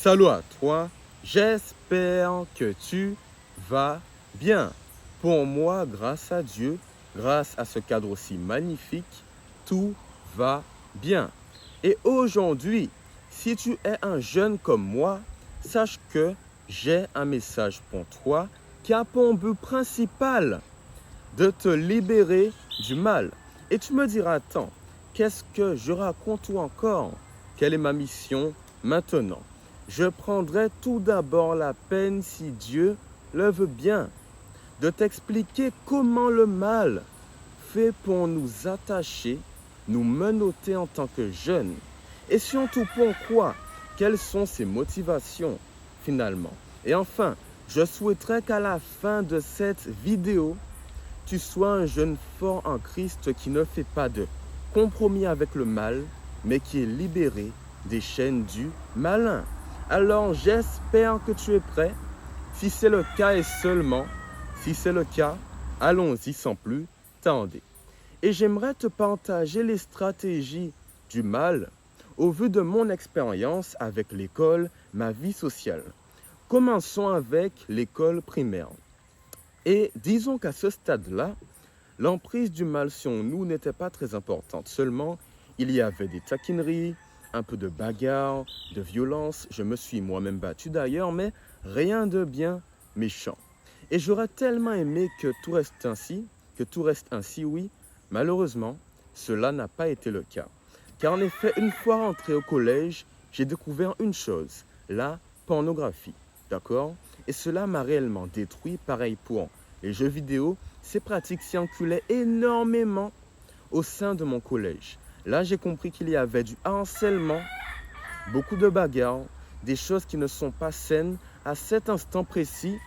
Salut à toi, j'espère que tu vas bien. Pour moi, grâce à Dieu, grâce à ce cadre aussi magnifique, tout va bien. Et aujourd'hui, si tu es un jeune comme moi, sache que j'ai un message pour toi qui a pour but principal de te libérer du mal. Et tu me diras, attends, qu'est-ce que je raconte ou encore? Quelle est ma mission maintenant? Je prendrai tout d'abord la peine, si Dieu le veut bien, de t'expliquer comment le mal fait pour nous attacher, nous menotter en tant que jeunes. Et surtout pourquoi? Quelles sont ses motivations finalement? Et enfin, je souhaiterais qu'à la fin de cette vidéo, tu sois un jeune fort en Christ qui ne fait pas de compromis avec le mal, mais qui est libéré des chaînes du malin. Alors j'espère que tu es prêt. Si c'est le cas et seulement, si c'est le cas, allons-y sans plus tarder. Et j'aimerais te partager les stratégies du mal au vu de mon expérience avec l'école, ma vie sociale. Commençons avec l'école primaire. Et disons qu'à ce stade-là, l'emprise du mal sur nous n'était pas très importante. Seulement, il y avait des taquineries, un peu de bagarre, de violence. Je me suis moi-même battu d'ailleurs, mais rien de bien méchant. Et j'aurais tellement aimé que tout reste ainsi, oui. Malheureusement, cela n'a pas été le cas. Car en effet, une fois rentré au collège, j'ai découvert une chose, la pornographie. D'accord? Et cela m'a réellement détruit, pareil pour les jeux vidéo. Ces pratiques circulaient énormément au sein de mon collège. Là, j'ai compris qu'il y avait du harcèlement, beaucoup de bagarres, des choses qui ne sont pas saines. À cet instant précis,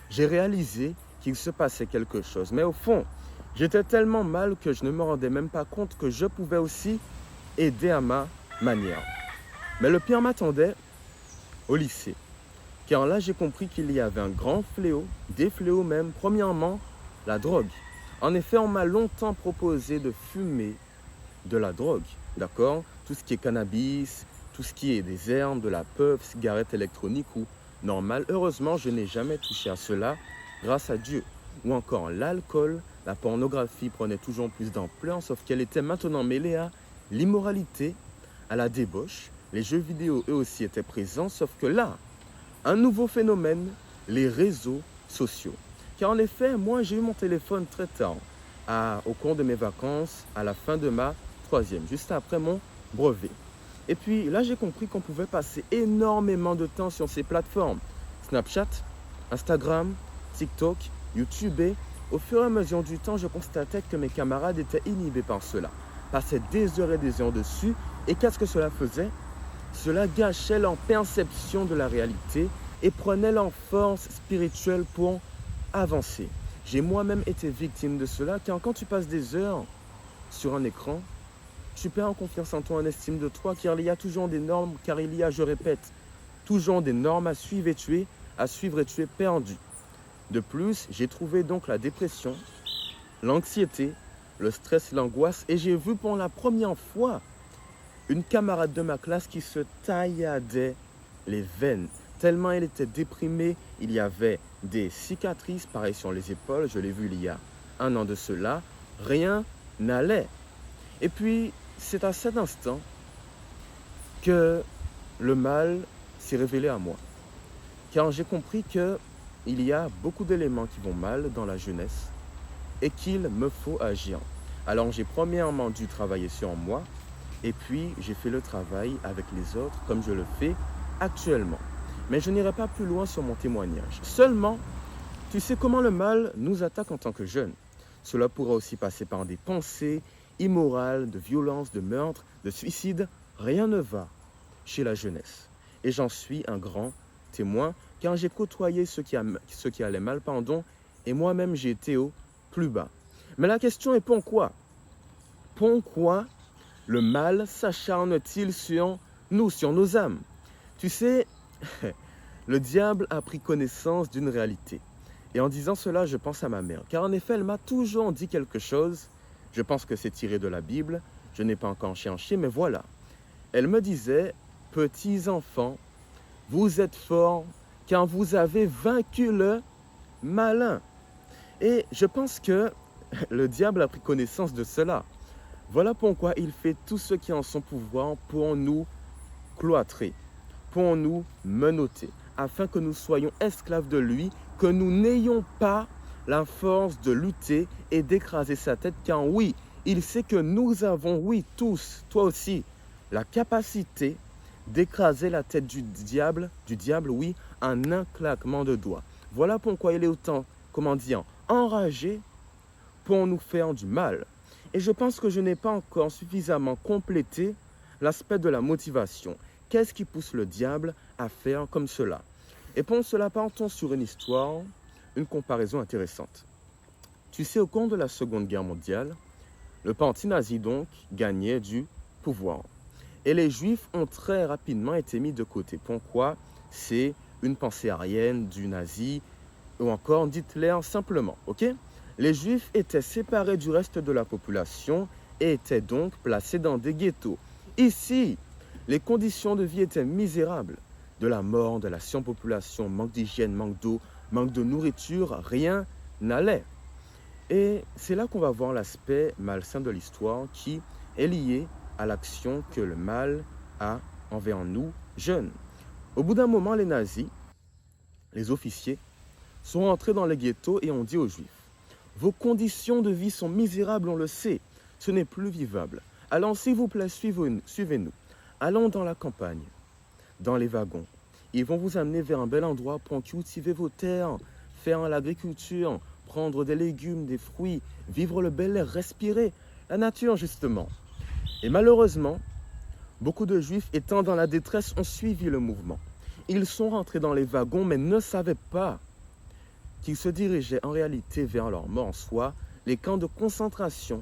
j'ai réalisé qu'il se passait quelque chose. Mais au fond, j'étais tellement mal que je ne me rendais même pas compte que je pouvais aussi aider à ma manière. Mais le pire m'attendait au lycée. Car là, j'ai compris qu'il y avait un grand fléau, des fléaux même. Premièrement, la drogue. En effet, on m'a longtemps proposé de fumer de la drogue, d'accord? Tout ce qui est cannabis, tout ce qui est des herbes, de la puff, cigarette électronique ou normale. Heureusement, je n'ai jamais touché à cela, grâce à Dieu. Ou encore l'alcool, la pornographie prenait toujours plus d'ampleur, sauf qu'elle était maintenant mêlée à l'immoralité, à la débauche. Les jeux vidéo, eux aussi, étaient présents, sauf que là, un nouveau phénomène, les réseaux sociaux. Car en effet, moi, j'ai eu mon téléphone très tard, au cours de mes vacances, à la fin de ma troisième, juste après mon brevet. Et puis là, j'ai compris qu'on pouvait passer énormément de temps sur ces plateformes. Snapchat, Instagram, TikTok, YouTube. Et au fur et à mesure du temps, je constatais que mes camarades étaient inhibés par cela. Passaient des heures et des heures dessus. Et qu'est-ce que cela faisait? Cela gâchait leur perception de la réalité et prenait leur force spirituelle pour avancer. J'ai moi-même été victime de cela, car quand tu passes des heures sur un écran, tu perds en confiance en toi, en estime de toi, car il y a toujours des normes, car il y a, je répète, toujours des normes à suivre et tu es perdu. De plus, j'ai trouvé donc la dépression, l'anxiété, le stress, l'angoisse, et j'ai vu pour la première fois une camarade de ma classe qui se tailladait les veines. Tellement elle était déprimée, il y avait des cicatrices, pareil sur les épaules, je l'ai vu il y a un an de cela, rien n'allait. Et puis, c'est à cet instant que le mal s'est révélé à moi. Car j'ai compris qu'il y a beaucoup d'éléments qui vont mal dans la jeunesse et qu'il me faut agir. Alors j'ai premièrement dû travailler sur moi, et puis, j'ai fait le travail avec les autres comme je le fais actuellement. Mais je n'irai pas plus loin sur mon témoignage. Seulement, tu sais comment le mal nous attaque en tant que jeunes. Cela pourra aussi passer par des pensées immorales, de violence, de meurtre, de suicide. Rien ne va chez la jeunesse. Et j'en suis un grand témoin, car j'ai côtoyé ceux qui allaient mal, et moi-même j'ai été au plus bas. Mais la question est pourquoi? Pourquoi le mal s'acharne-t-il sur nous, sur nos âmes? Tu sais, le diable a pris connaissance d'une réalité. Et en disant cela, je pense à ma mère. Car en effet, elle m'a toujours dit quelque chose. Je pense que c'est tiré de la Bible. Je n'ai pas encore cherché, mais voilà. Elle me disait, petits enfants, Vous êtes forts car vous avez vaincu le malin. Et je pense que le diable a pris connaissance de cela. Voilà pourquoi il fait tout ce qui est en son pouvoir pour nous cloîtrer, pour nous menotter, afin que nous soyons esclaves de lui, que nous n'ayons pas la force de lutter et d'écraser sa tête, car oui, il sait que nous avons, oui, tous, toi aussi, la capacité d'écraser la tête du diable, oui, en un claquement de doigts. Voilà pourquoi il est autant, enragé pour nous faire du mal. Et je pense que je n'ai pas encore suffisamment complété l'aspect de la motivation. Qu'est-ce qui pousse le diable à faire comme cela? Et pour cela, partons sur une histoire, une comparaison intéressante. Tu sais, au cours de la Seconde Guerre mondiale, le parti nazi donc gagnait du pouvoir. Et les Juifs ont très rapidement été mis de côté. Pourquoi? C'est une pensée aryenne du nazi ou encore d'Hitler simplement. Ok? Les Juifs étaient séparés du reste de la population et étaient donc placés dans des ghettos. Ici, les conditions de vie étaient misérables. De la mort, de la surpopulation, manque d'hygiène, manque d'eau, manque de nourriture, rien n'allait. Et c'est là qu'on va voir l'aspect malsain de l'histoire qui est lié à l'action que le mal a envers nous, jeunes. Au bout d'un moment, les nazis, les officiers, sont rentrés dans les ghettos et ont dit aux Juifs: vos conditions de vie sont misérables, on le sait, ce n'est plus vivable. Alors s'il vous plaît, suivez-nous. Allons dans la campagne, dans les wagons. Ils vont vous amener vers un bel endroit pour cultiver vos terres, faire l'agriculture, prendre des légumes, des fruits, vivre le bel air, respirer la nature justement. Et malheureusement, beaucoup de Juifs étant dans la détresse ont suivi le mouvement. Ils sont rentrés dans les wagons mais ne savaient pas qu'ils se dirigeaient en réalité vers leur mort, soit les camps de concentration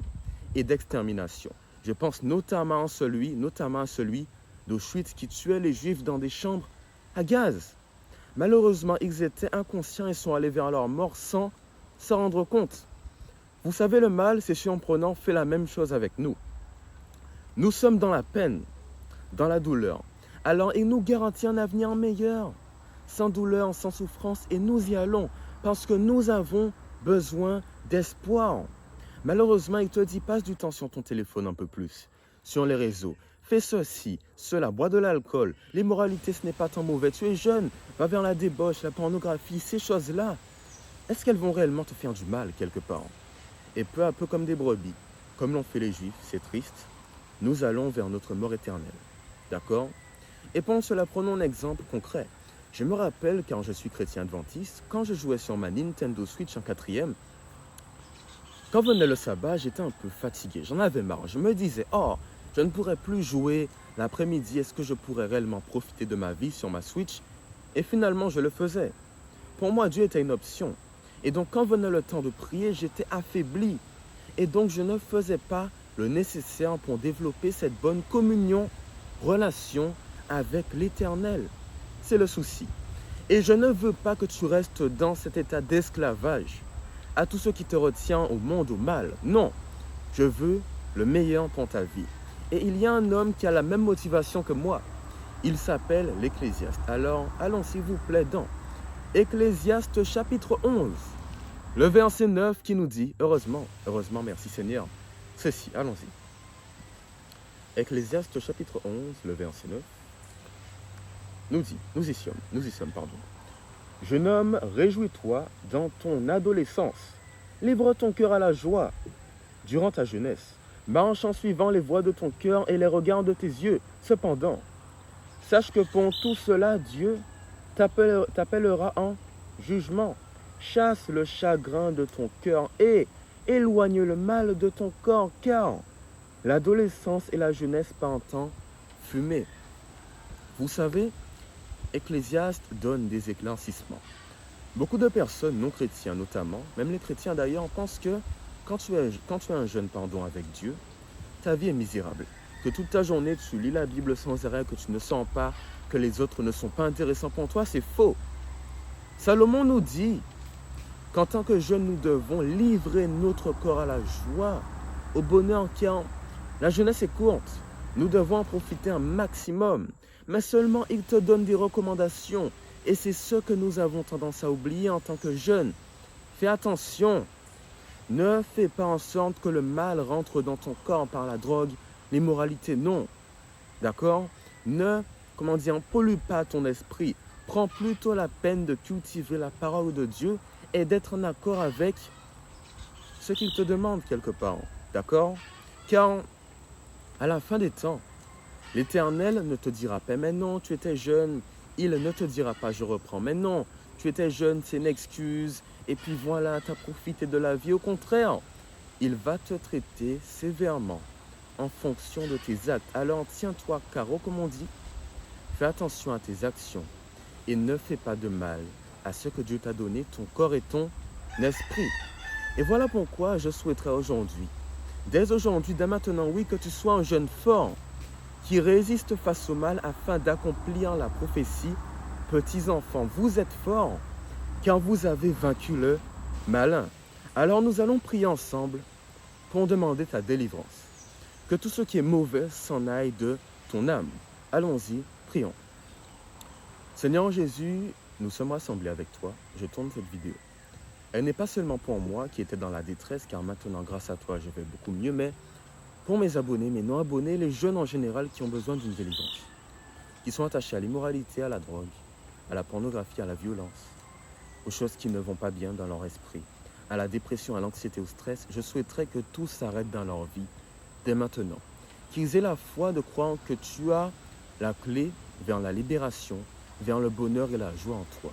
et d'extermination. Je pense notamment à celui d'Auschwitz qui tuait les Juifs dans des chambres à gaz. Malheureusement, ils étaient inconscients et sont allés vers leur mort sans s'en rendre compte. Vous savez, le mal, c'est surprenant, fait la même chose avec nous. Nous sommes dans la peine, dans la douleur. Alors, il nous garantit un avenir meilleur, sans douleur, sans souffrance, et nous y allons, parce que nous avons besoin d'espoir. Malheureusement, il te dit, passe du temps sur ton téléphone un peu plus, sur les réseaux. Fais ceci, cela, bois de l'alcool. L'immoralité, ce n'est pas tant mauvais. Tu es jeune, va vers la débauche, la pornographie, ces choses-là. Est-ce qu'elles vont réellement te faire du mal quelque part? Et peu à peu, comme des brebis, comme l'ont fait les Juifs, c'est triste, nous allons vers notre mort éternelle. D'accord? Et pour cela, prenons un exemple concret. Je me rappelle, quand je suis chrétien adventiste, quand je jouais sur ma Nintendo Switch en 4e, quand venait le sabbat, j'étais un peu fatigué. J'en avais marre. Je me disais, oh, je ne pourrais plus jouer l'après-midi. Est-ce que je pourrais réellement profiter de ma vie sur ma Switch? Et finalement, je le faisais. Pour moi, Dieu était une option. Et donc, quand venait le temps de prier, j'étais affaibli. Et donc, je ne faisais pas le nécessaire pour développer cette bonne communion, relation avec l'Éternel. C'est le souci. Et je ne veux pas que tu restes dans cet état d'esclavage à tout ce qui te retient au monde, au mal. Non, je veux le meilleur pour ta vie. Et il y a un homme qui a la même motivation que moi. Il s'appelle l'Ecclésiaste. Alors, allons s'il vous plaît dans Ecclésiaste chapitre 11, le verset 9 qui nous dit, heureusement, merci Seigneur, ceci, allons-y. Ecclésiaste chapitre 11, le verset 9, nous y sommes. Jeune homme, réjouis-toi dans ton adolescence, livre ton cœur à la joie durant ta jeunesse, marche en suivant les voies de ton cœur et les regards de tes yeux. Cependant, sache que pour tout cela, Dieu t'appellera en jugement. Chasse le chagrin de ton cœur et éloigne le mal de ton corps, car l'adolescence et la jeunesse par un temps fumé. Vous savez, Ecclésiaste donne des éclaircissements. Beaucoup de personnes non chrétiens notamment, même les chrétiens d'ailleurs, pensent que quand tu es un jeune avec Dieu, ta vie est misérable. Que toute ta journée tu lis la Bible sans arrêt, que tu ne sens pas que les autres ne sont pas intéressants pour toi, c'est faux. Salomon nous dit qu'en tant que jeunes, nous devons livrer notre corps à la joie, au bonheur, car la jeunesse est courte. Nous devons en profiter un maximum. mais seulement il te donne des recommandations. Et c'est ce que nous avons tendance à oublier en tant que jeunes. Fais attention, ne fais pas en sorte que le mal rentre dans ton corps par la drogue, l'immoralité, non. D'accord? Ne, pollue pas ton esprit. Prends plutôt la peine de cultiver la parole de Dieu et d'être en accord avec ce qu'il te demande quelque part. D'accord? Car à la fin des temps, l'Éternel ne te dira pas, mais non, tu étais jeune. Il ne te dira pas, je reprends, mais non, tu étais jeune, c'est une excuse. Et puis voilà, tu as profité de la vie. Au contraire, il va te traiter sévèrement en fonction de tes actes. Alors tiens-toi carreau, comme on dit. Fais attention à tes actions et ne fais pas de mal à ce que Dieu t'a donné, ton corps et ton esprit. Et voilà pourquoi je souhaiterais aujourd'hui, dès maintenant, oui, que tu sois un jeune fort qui résiste face au mal afin d'accomplir la prophétie. Petits enfants, vous êtes forts car vous avez vaincu le malin. Alors nous allons prier ensemble pour demander ta délivrance. Que tout ce qui est mauvais s'en aille de ton âme. Allons-y, prions. Seigneur Jésus, nous sommes rassemblés avec toi. Je tourne cette vidéo. Elle n'est pas seulement pour moi qui était dans la détresse, car maintenant, grâce à toi, je vais beaucoup mieux, mais pour mes abonnés, mes non-abonnés, les jeunes en général qui ont besoin d'une délivrance, qui sont attachés à l'immoralité, à la drogue, à la pornographie, à la violence, aux choses qui ne vont pas bien dans leur esprit, à la dépression, à l'anxiété, au stress, je souhaiterais que tout s'arrête dans leur vie dès maintenant. Qu'ils aient la foi de croire que tu as la clé vers la libération, vers le bonheur et la joie en toi.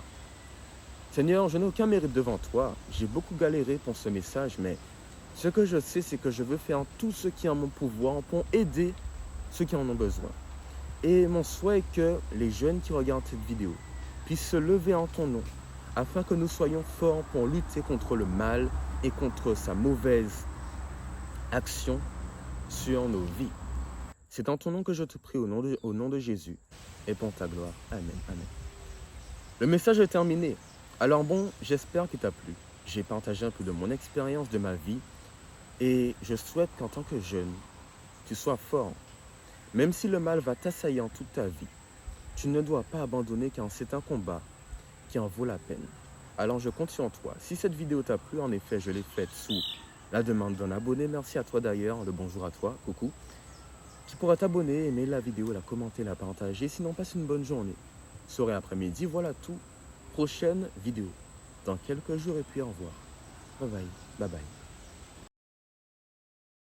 Seigneur, je n'ai aucun mérite devant toi. J'ai beaucoup galéré pour ce message, mais ce que je sais, c'est que je veux faire tout ce qui est en mon pouvoir pour aider ceux qui en ont besoin. Et mon souhait est que les jeunes qui regardent cette vidéo puissent se lever en ton nom, afin que nous soyons forts pour lutter contre le mal et contre sa mauvaise action sur nos vies. C'est en ton nom que je te prie, au nom de Jésus, et pour ta gloire. Amen. Amen. Le message est terminé. Alors bon, j'espère qu'il t'a plu. J'ai partagé un peu de mon expérience, de ma vie, et je souhaite qu'en tant que jeune, tu sois fort. Même si le mal va t'assaillir toute ta vie, tu ne dois pas abandonner car c'est un combat qui en vaut la peine. Alors je compte sur toi. Si cette vidéo t'a plu, en effet, je l'ai faite sous la demande d'un abonné. Merci à toi d'ailleurs, le bonjour à toi, coucou. Tu pourras t'abonner, aimer la vidéo, la commenter, la partager. Sinon, passe une bonne journée. Soirée, après-midi, voilà tout. Prochaine vidéo dans quelques jours et puis au revoir. Bye bye. Bye bye.